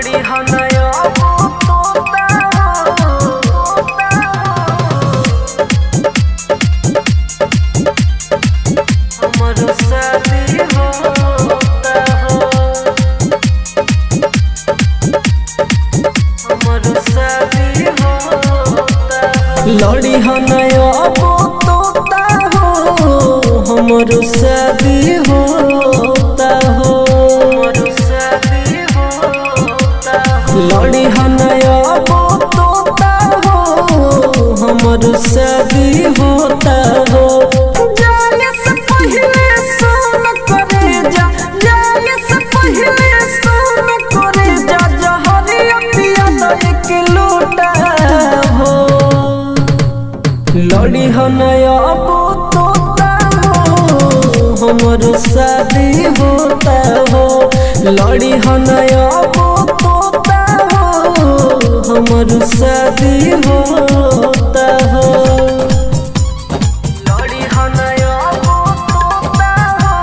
लड़ी हनया तोता हमर शादी होता हो हमर शादी होता लड़ी हनया तोता हो हमर शादी होता हो लड़ी हनया तोता हो हमर शादी होता हो जाने से पहले सुन करे जा जाने से पहले सुन करे जा जहरिया पिया एक लोटा हो लड़ी हनया तोता हो हमर शादी होता हो लड़ी हनया तोता हो हमर शादी होता हो लड़ी हनया तोता हो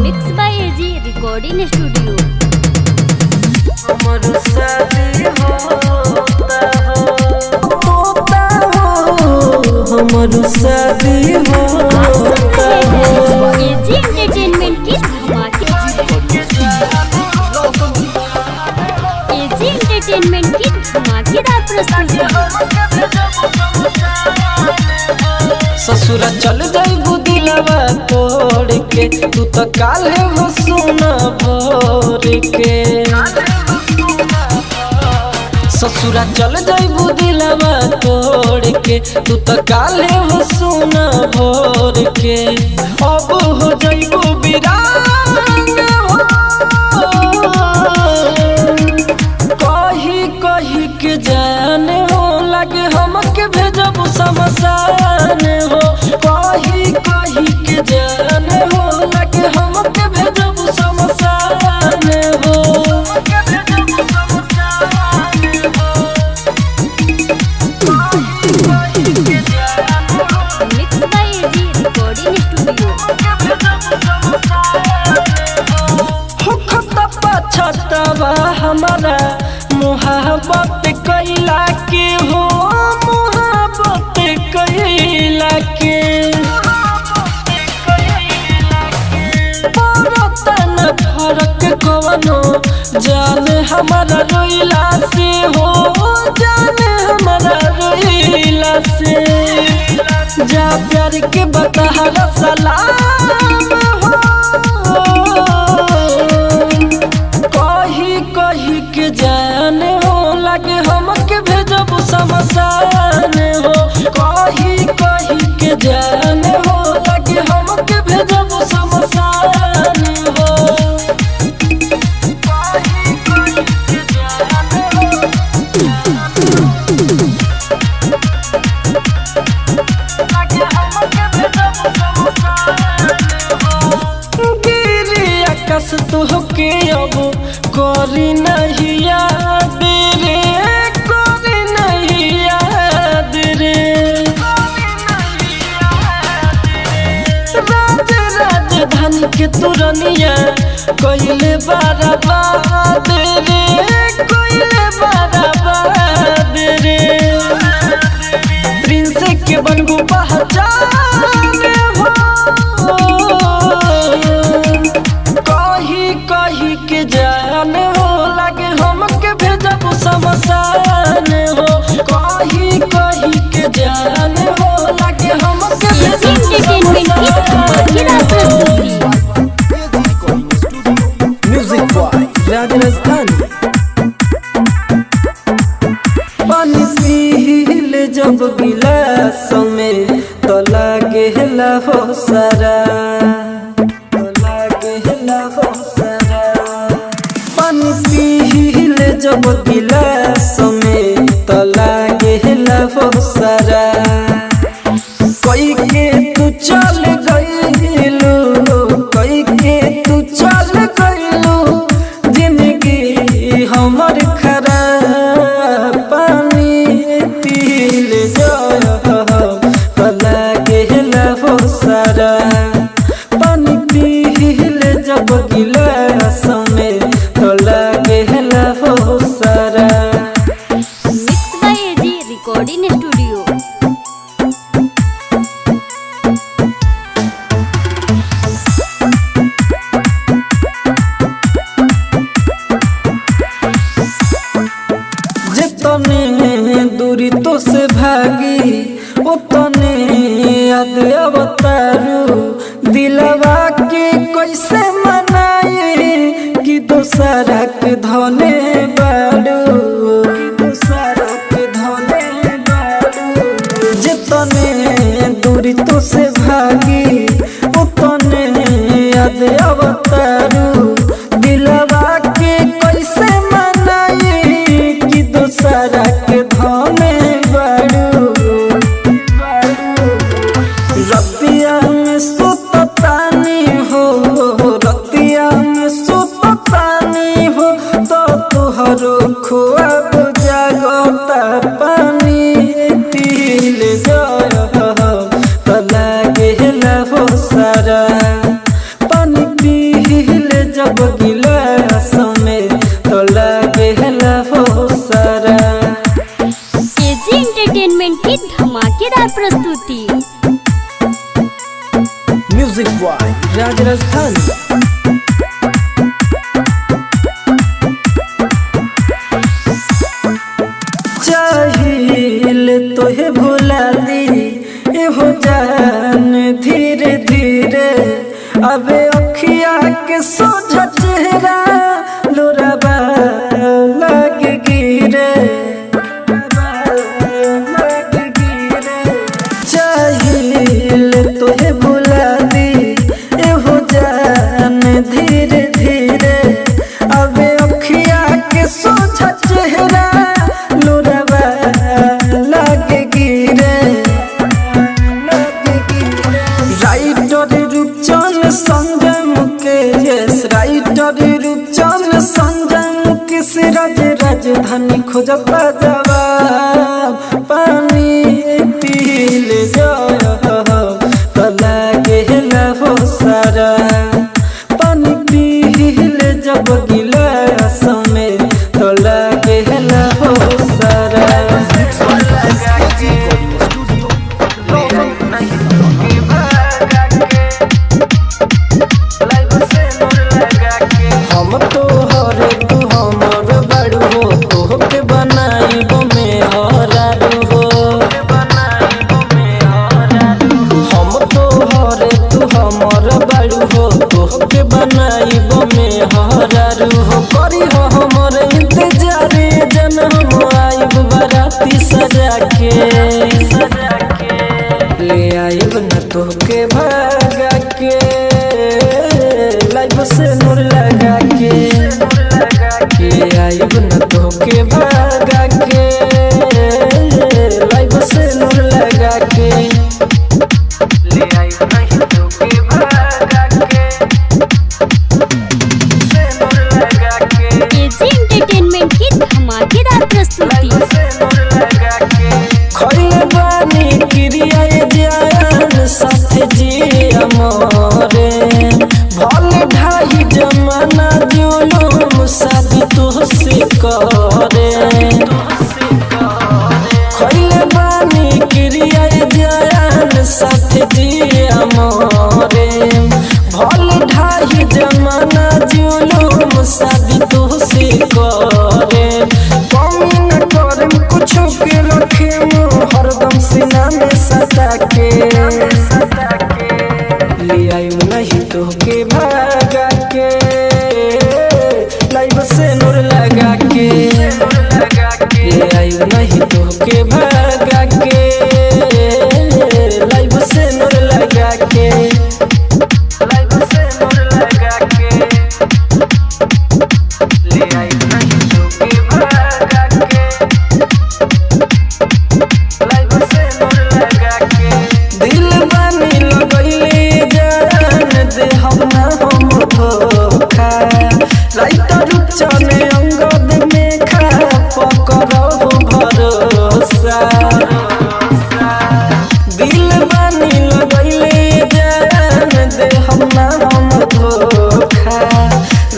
mix by AG recording studio. हमर शादी होता हो तोता हो हमर शादी होता हो एजी एंटरटेनमेंट की एजी एंटरटेनमेंट की धमाकेदार प्रस्तुति। ससुरा चल जाइबू दिलवा तोड़ के तू तो काले हो सुना भोर के ससुरा चल जाइबू दिलवा तोड़ के तू तो काले हो सुना भोर के अब हो जाइबू वीरान हो कही कही के जाने हो लगे हमके भेजब शमशान हो कही कही के जाने हो लगे हमके भेजब शमशान हो mix by AG recording studio. होखत पछतवा हमारा मुहाबत कैला के हो मुहाबत कैला के परतन फरक कवनो जाने हमारा रोइला से हो जाने हमारा रोइला से जा प्यार के बतहरा सलाम हो कही कही के जाने हो लगे हमके भेजब शमशान हो कही कही के जाने हो लगे हमके भेजब शमशान हो कही कही के जाने हो लगे हमके भेजब शमशान हो गिरी आकाश तुहके अब करी नहीं याद रे करी नहीं याद रे राजधानी के तुरनिया कोइले बर्बाद रे कोइले बर्बाद रे प्रिंस के बनबू पहचान हो कही कही के जान हो लगे हमके भेजब शमशान हो कही कही के जान हो लगे हमके एजी एंटरटेनमेंट की धमाकेदार प्रस्तुति। म्यूजिक बॉय राजस्थान पानी पीले जब गिलास में तो लागे हो सारा पानी पीले जब गिलास में तो लागे हो सारा कोई के तू चल गइलू कोई के तू चल गइलू जिंदगी हमर खराब पानी पीले जब लागे हो सारा पानी पीले जब गिलास में कैसे मनाई कि दोसरा के धने बाड़ू दोसरा के धने बाड़ू जितने दूरी तो से भागी उतने याद अवतारू दिलवा के कैसे मनाई कि दोसरा के धने बाड़ू रतिया में सुततानी हो रतिया में सुततानी हो तो तुहरो ख्वाब जागता पानी पील जाय तो लागे हो सारा पानी पील जब गिलास में तो लागे हो सारा। एजी एंटरटेनमेंट की धमाकेदार प्रस्तुति। म्यूजिक बॉय राज राजस्थान। चाहिए तोहे भुला दी हो जान धीरे धीरे अबे अखिया के सोझा चेहरा लोराबा लग गिरे चाहिए तोहे भुला दी हो जान धीरे धीरे अबे अखिया के सोझा चेहरा लोराबा लग गिरे राइटर रूपचंद संजय मुकेश राइटर रूपचंद संजय मुकेश राजधानी खोजता जवाब पानी पील जाय तो लागे हो सारा पानी पील जब गिलास में तो लागे हो सारा। हम तो हरे तू हमर बड़ू हो तोहके बनाइबो में हरारू हो हम तो हरे तू हमर बड़ू हो तोहके बनाइबो में हरारू हो करी हो हमर इंतजार जन हम आइब बाराती सजा के ले आइब न तोहके भागा के लाइफ से नूर लगा के ले आइब न तोहके भागा के लाइफ से नूर लगा के ले आइब नहीं तोहके भागा के से नूर लगा के। एजी एंटरटेनमेंट की धमाकेदार प्रस्तुति। खइले बानी क्रिया जान साथ जी अमरे भले ढाई जमाना जुलूम शादी तुहसे करे खइले बानी क्रिया जान साथ जी अमरे भले ढाई जमाना जुलूम शादी तुहसे करे कमी न करम कुछ के रखे हरदम सीना में सटा के ले आइब नहीं तोहके भागा के लाइफ से नूर लगा के ले आइब नहीं तोहके भागा के लाइफ से नूर लगा के लाइफ से नूर लगा के ले आइब नहीं तोहके भागा के लाइफ से नूर लगा के। दिल बानी लगइले जान दे हम ना हम धोखा राइटर रूपचंद अंगद में खा पकड़ो भरोसा दिल बानी लगइले जान दे हम ना हम धोखा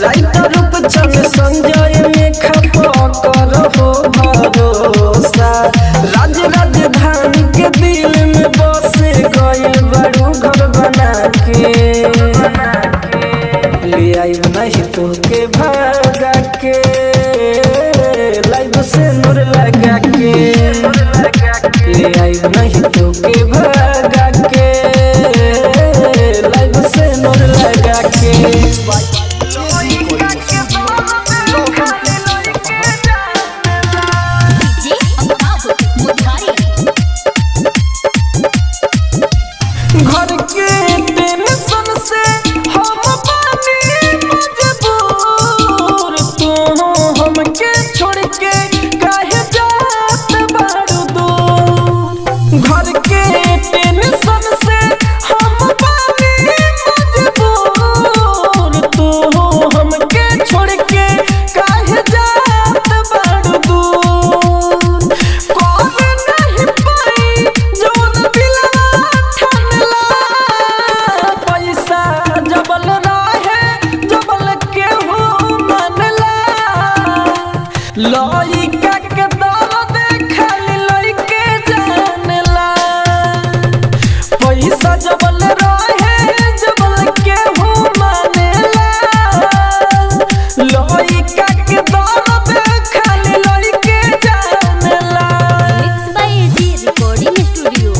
राइटर रूपचंद संजय में खा पकड़ो भरोसा राज राजधानी के दिल में बसे गइल बड़ू घर बना के ले आइब नहीं तोहके भागा के लाइफ से नूर लगा के ले आइब नहीं तोहके भागा के लाइफ से नूर लगा के। के डीजे अमिताभ मोतिहारी। घर के टेंशन से हम बानी मजबूर, तू हमके छोड़ के काहे जात बारू दूर। घर के टेंशन से हम बानी मजबूर, तू हमके छोड़ के काहे जात बारू दूर। कौन नहीं पाई जौन दिलवा ठनला, पैसा जबल रहे जबल केहू मनला। लइका के दर्द खाली लइके जानला, पैसा जबल रहे जबल केहू मानेला। लइका के दर्द खाली लइके जानला। Mix by AG recording studio.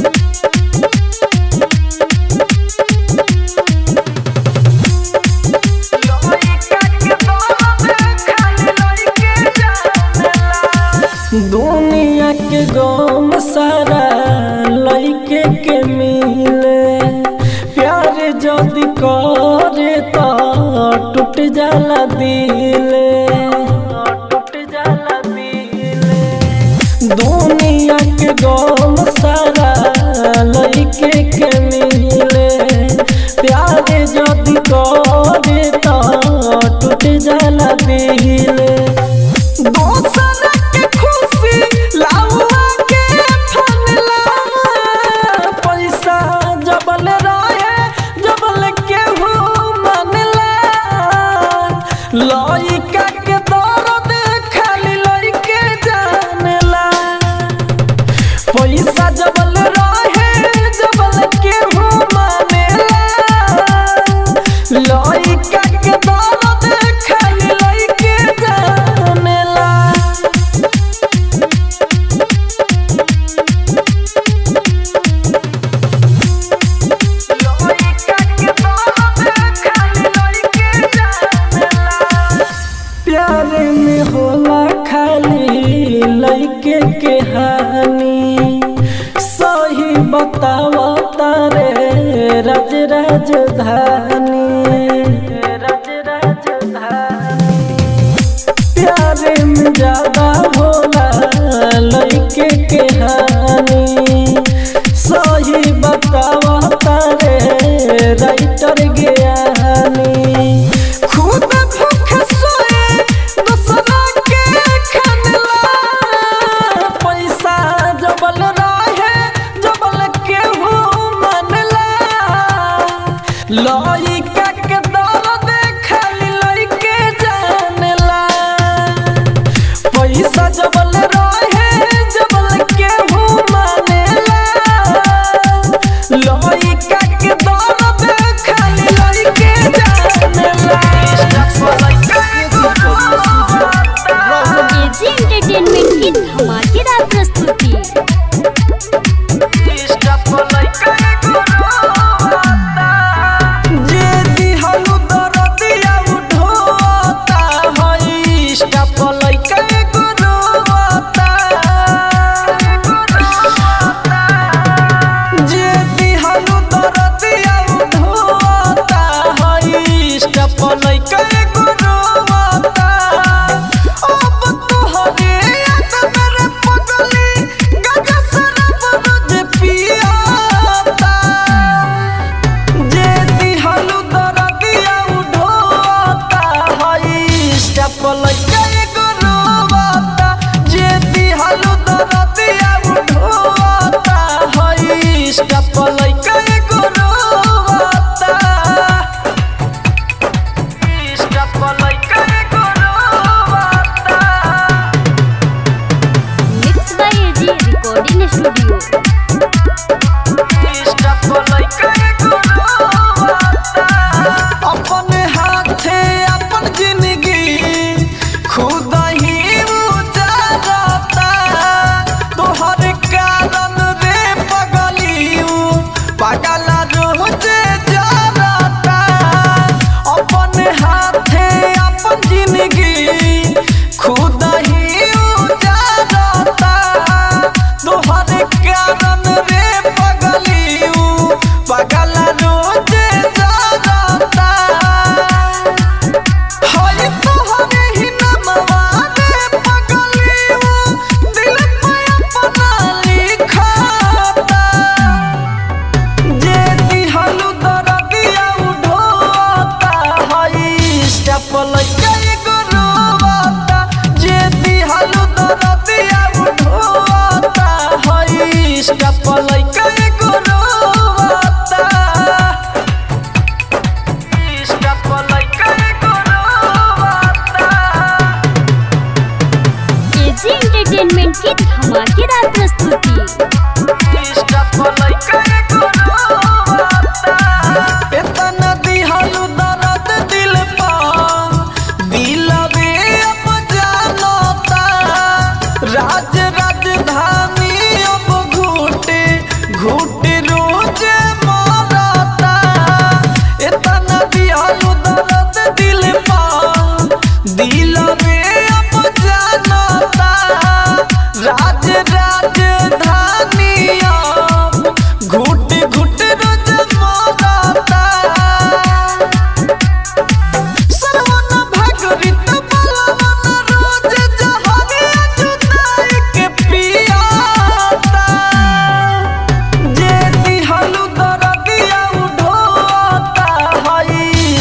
दुनिया के गम सारा लइके के मिले, प्यार जदि करे तो टूट जाला दिले, टूट जाला दिले। दुनिया के गम सारा लइके के मिले, प्यार जदि करे तो टूट जाला दिले। दोसन के खुशी लाउआ के फनला, पैसा जबल रहे जबल केहू मनला। लइका के दर्द खाली लइके जानला, पैसा जबल रहे जबल केहू मानेला। लइका के दर्द खाली लइके जानला। प्यार में होला खाली लइके के हानि, सही बतावा तारे राज राजधानी, राज राजधानी। प्यार में ज्यादा होला लइके के हानि, सही बतावा तारे राइटर ज्ञानी। खुद भूख सोए दूसरा के खनला, पैसा जबल रहे जबल केहू मनला। लइका के दर्द खाली लइके जानला, पैसा जबल रहे जबल केहू मानेला। लइका के दर्द खाली लइके जानला। एजी एंटरटेनमेंट की धमाकेदार प्रस्तुति। जे दिहलु दरदिया उठोता हई, स्टाफ लइका एगो रोता। जे दिहलु दरदिया उठोता हई, स्टाफ लइका एगो रोता। अब तोहरे याद मेरे पगली गाजा शराब रोज पियाता। जे दिहलु दरदिया उठोता हई, स्टाफ लइका एगो रोता। जे दिहलु दरदिया उठोता हई, स्टाफ लइका एगो रोता। स्टाफ लइका एगो रोता। Mix by AG recording studio. अपन हाथे अपन जिंदगी पलैका एगो रोवाता जे दिहलु दरदिया उठोता हई पलैका एगो रोवाता पलैका एगो रोवाता। एजी एंटरटेनमेंट की धमाकेदार प्रस्तुति। पलैका एगो रोवाता इतना दिहलु दर्द दिल पा दिलवे अब जानता राज राजधानी अब घूटे घूटे रोज मारता इतना दिहलु दर्द दिल पा दिलवे अब जानता राज राजधानी अब घूटे घूटे रोज मारता सरवन भगरित बलवन रोज जहानिया जुदाई के पियाता जे दिहलु दरदिया उठोता हई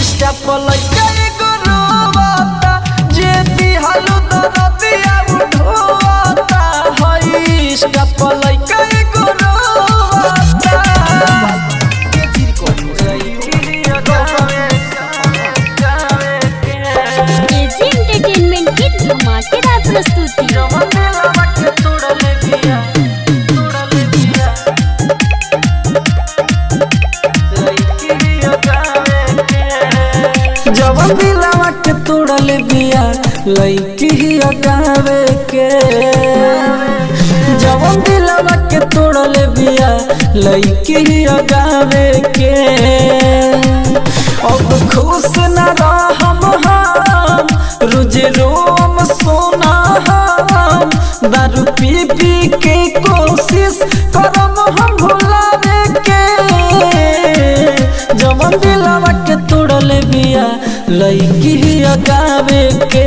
पलैका एगो रोवाता जे दिहलु दरदिया उठोता हई पलैका एगो रोवाता। एजी एंटरटेनमेंट की धमाकेदार प्रस्तुति। जवन दिलवा के तोड़ल बिया लईकी ही अगावे के जवन दिलवा के तोड़ल बिया लईकी ही अगावे के अब खुश न रहम हम रोज रोम सोना हम दारू पी पी के कोशिश करम हम भुलावे के जवन दिलवा के तोड़ल बिया लईकी ही अगावे के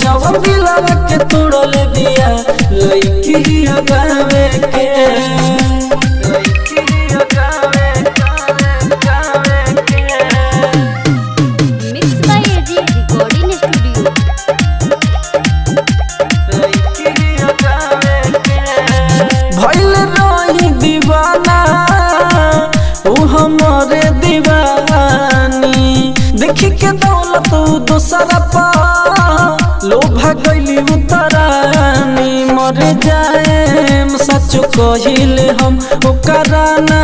जवन दिलवा के तोड़ल बिया लईकी ही अगावे के लईकी ही अगावे के mix by AG recording studio. भइल रही दीवाना ऊ हमरे दीवानी देखी के दौलत दूसरा पा लोभा गइली उतरानी मर जाए सच कहिले हम ओकरा ना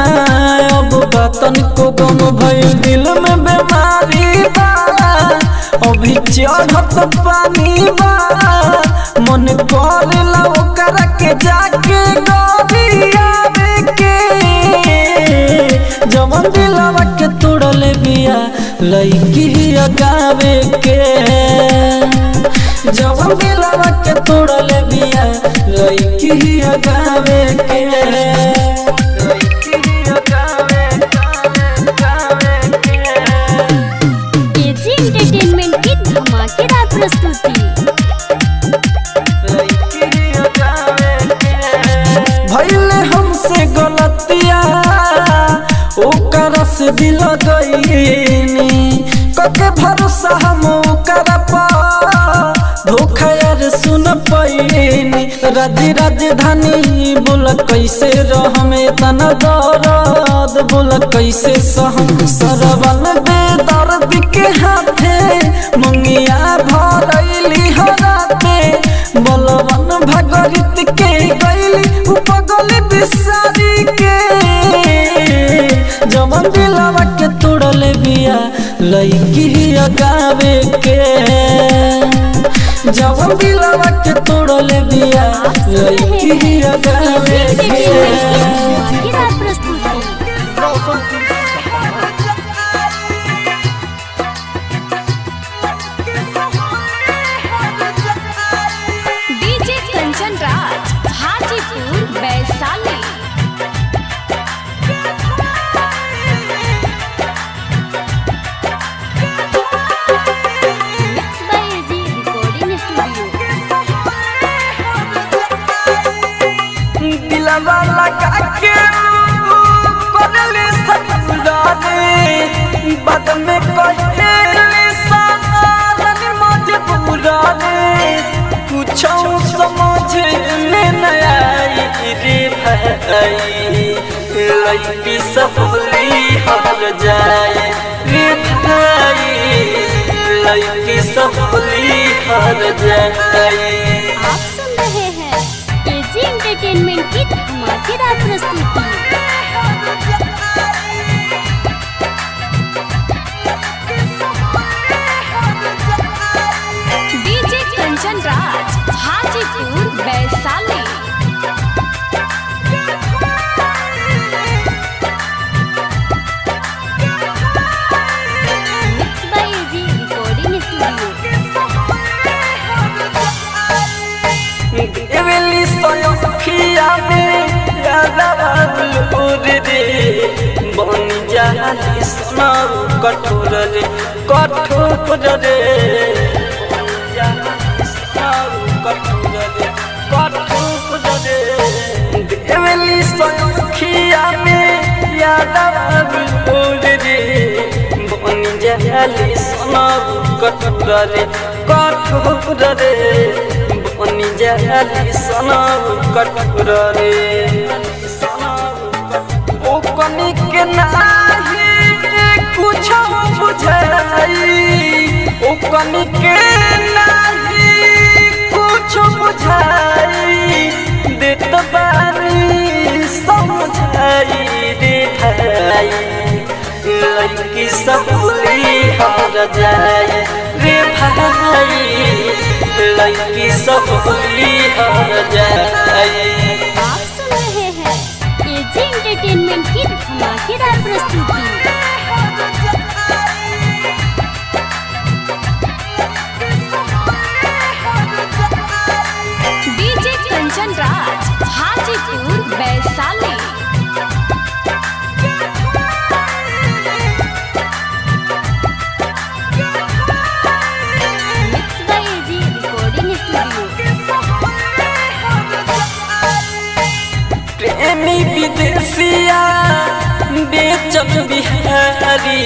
अब बतन को गम भइल दिल में बीमारी बा अभी चढ़त पानी बा मन करेला ओकरा के जाके गरियावे के जवन दिलवा के तोड़ल बिया लईकी ही अगावे के जवन दिलवा के तोड़ल बिया लईकी ही अगावे के लईकी ही अगावे के एजी एंटरटेनमेंट की धमाकेदार प्रस्तुति। भइल हमसे गलतिया ओकरा से दिल गईनी कके भरोसा हम ओकरा पा धोखा यार सुन पैनी राज राजधानी बोल कैसे रहम इतना दर्द बोल कैसे सहम सरवन बेदर्द के हाथे मंगिया भरैली हराते बलवन भगरित के गईली उपगल बिसारी के जवन दिलवा के तोड़ल बिया लईकी ही अगावे के जवन दिलवा के तोड़ल बिया लईकी ही अगावे के धमाकेदार प्रस्तुति। DJ Kanchan Raj Hajipur Vaishali. Mix by AG recording studio. दिलवा लगा के भाई लड़की सब हर जाए रे भाई लड़की सब हर जाए। आप सुन रहे हैं एजी एंटरटेनमेंट की धमाकेदार प्रस्तुति। DJ Kanchan Raj Hajipur Vaishali. Mix by AG recording studio. देवली सोखिया में यादव रे बन जाली सोना कठोर रे कठोर रे देवली सोखिया में यादव रे बन जाली सोना कठोर रे कठोर रे बनी जाली सोना कठोर रे ओ कनी के नाही कुछ बुझाई ओ कनी के नाही कुछ बुझाई देत बानी समझाई रे भाई लड़की सब हर जाए रे भाई लड़की सब हर जाए। आप सुन रहे हैं एजी एंटरटेनमेंट की धमाकेदार प्रस्तुति। DJ Kanchan Raj Hajipur Vaishali. Mix by AG recording studio. प्रेमी विदेशिया बेचन बिहारी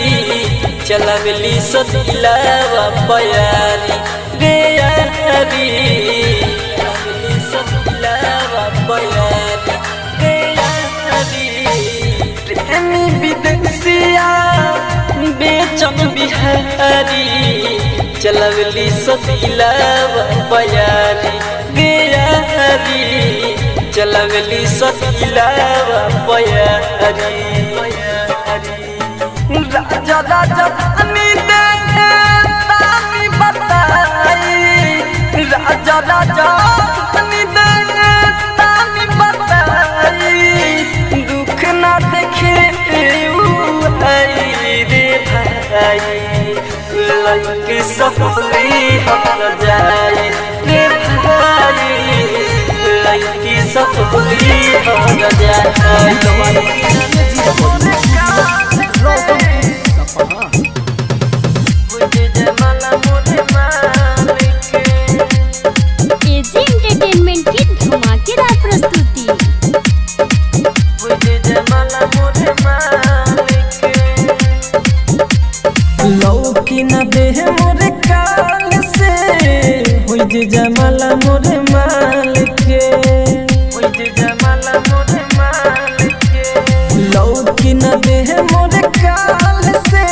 चलवली सदिलावा प्यारी रे यारी चलवली सदिलावा प्यारी रे यारी प्रेमी विदेशिया बेचन बिहारी चलवली सदिलावा प्यारी रे यारी चलवली सदिलावा प्यारी राजा राजा धानी दे तानी बताई राजा राजा धानी दे तानी बताई दुख ना देखे रे भाई लड़की सब हर जाए रे भाई लड़की सब हर जाए। एजी एंटरटेनमेंट की धमाकेदार प्रस्तुति। लौकी न दे मोरे काल से हुई जे जमाला मोरे माल के हुई जे जमाला मोरे माल के लौकी न दे मोरे काल से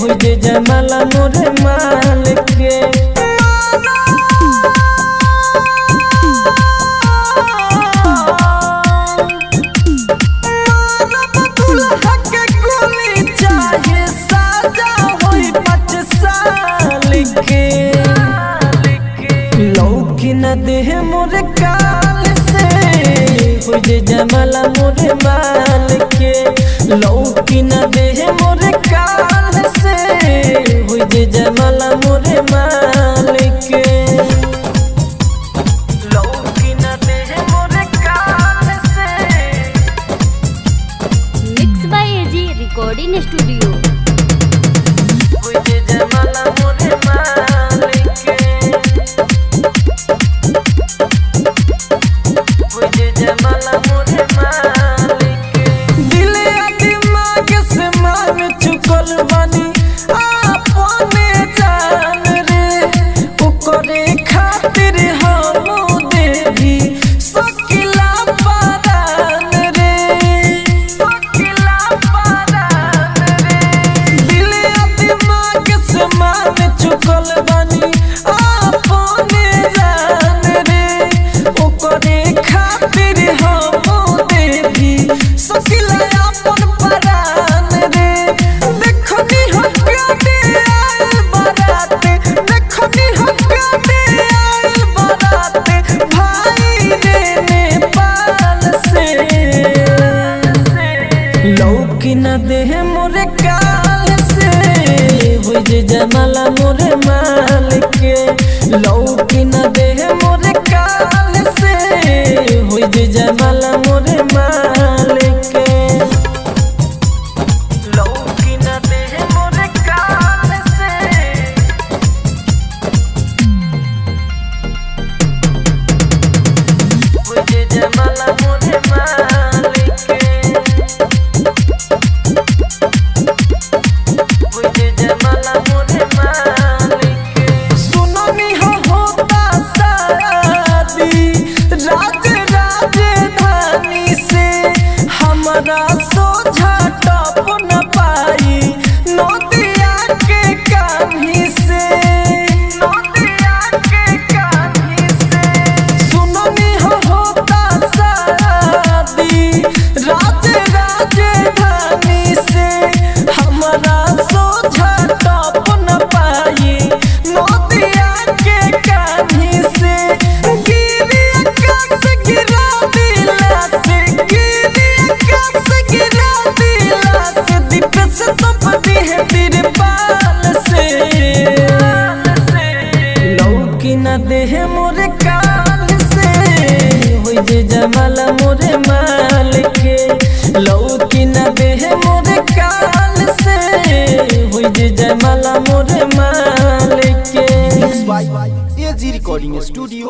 हुई जे जमाला मोरे माल के लौकी न दे मोरे काल से हो जे जमाला मोरे माल के लौकी न दे मोरे काल से हो जे जमाला मोरे माल के लौकी न दे मोरे काल से। Mix by AG recording studio. हो जे जमाला मोरे माल के जमाला मोरे मालिक दिल दिमाग से मार चुकल बानी अपने जे जमाला मोरे माल के लौकी न दे मोरे काल से होई जे जमाला मोरे माल के लौकी न दे मोरे काल से होई जे जमाला मोरे माल के सोझा टप न पाई नदिया के कान्ही से नदिया के कान्ही से सुननी होता शादी राजधानी से हमारा सोझा टप न पाई नदिया के कान्ही से गिरी आकाश गिरा दिला से गिरी आकाश गिरा दिला से दीप से तपती है तेरे बाल से लौकी न दे मोरे काल से होई जे जमाला मोरे माल के लौकी न दे मोरे काल से होई जे जमाला मोरे माल के एजी रिकॉर्डिंग स्टूडियो